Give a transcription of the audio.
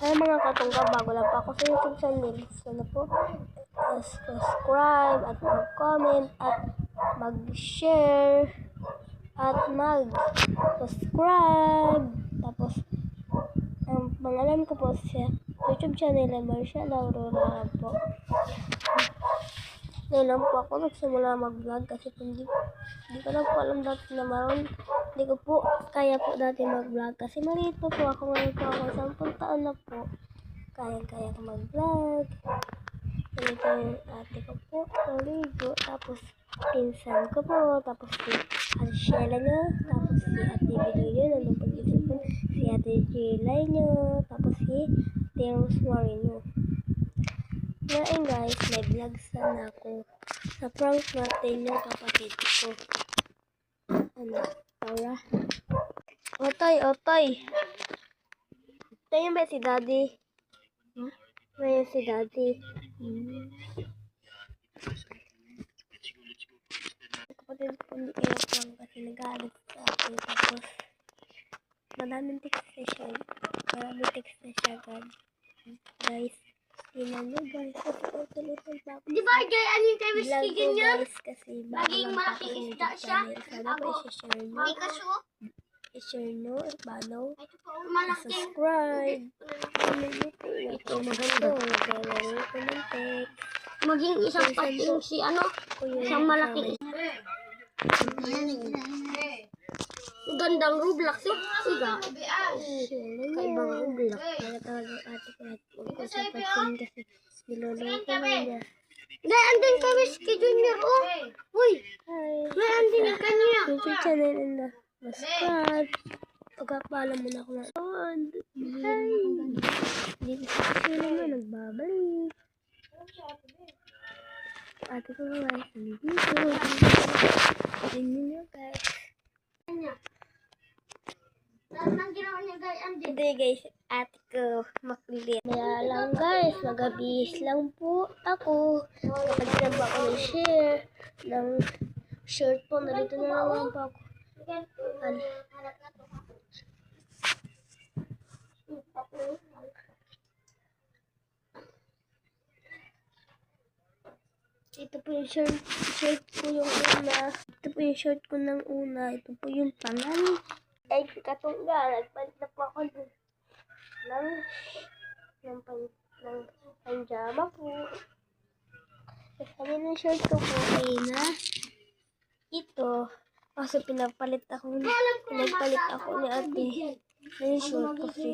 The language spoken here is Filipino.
Ay mga katungga, bago lang pa ako sa YouTube channel. Sana po, subscribe at mag-comment at mag-share at mag-subscribe. Tapos, ang pangalan ko po sa YouTube channel ay Marcia Aurora po. Ngayon lang po ako nagsimula mag-vlog kasi hindi ko lang po alam dati na maroon. Hindi ko po kaya po dati mag-vlog kasi maliit po ako. Ngayon po ako 10 taon na po. Kaya ko mag-vlog. Ganito yung ate ko po, naligo. Tapos pinsan ko po. Tapos si Ate Sheila nyo. Tapos si Ate Bilo nyo. Nandun pag-isip po. Si Ate Jelay nyo. Tapos si Ate Rosemary nyo. Ngayon guys, may vlog sana ako. Sa prank natin yung kapatid ko. Ano? Tara. Otoy. Ito yung ba si Daddy? Ngayon si Daddy. Kapatid ko hindi iyak lang kasi nag-aalit sa akin. Tapos, maraming text na siya. Guys, tingnan nyo guys. Di ba gay ano yung kay Whiskey ganyan? Guys, kasi Naging malaking isda siya. sana po i-share nyo. May kaso? I-share nyo, follow, Malaking. subscribe. Ito maganda. Maging isang pating si ano? Isang malaking isda. Gandang Roblox yun. Siga. Kaibang Roblox. Kaya talagang ate ko at magkasapatsin kasi niloloko na niya. Gay, andun kay Whiskey Junior, oh. Uy, Hi. may andun yung kanya. YouTube channel and subscribe. Pagkapala mo na ako na. Hi. Dito sa channel mo, nagbabalik. Ate ko guys, nandito. Tingnan nyo guys. Nang ginawa niya gay, andun. Hindi guys, ate ko makulit. Kaya lang guys, magabihis lang po ako. Kapag lang ba ako share ng shirt po, narito na naman po ako. Ito po yung shirt ko yung una. Ito po yung shirt ko ng una. Ito po yung pangalan. Ay, katungga. Nagpalit na po ako ng panjama po. Sabi ng shirt ko po ay na ito. Kasi pinagpalit ako ni ate. Ng shirt kasi.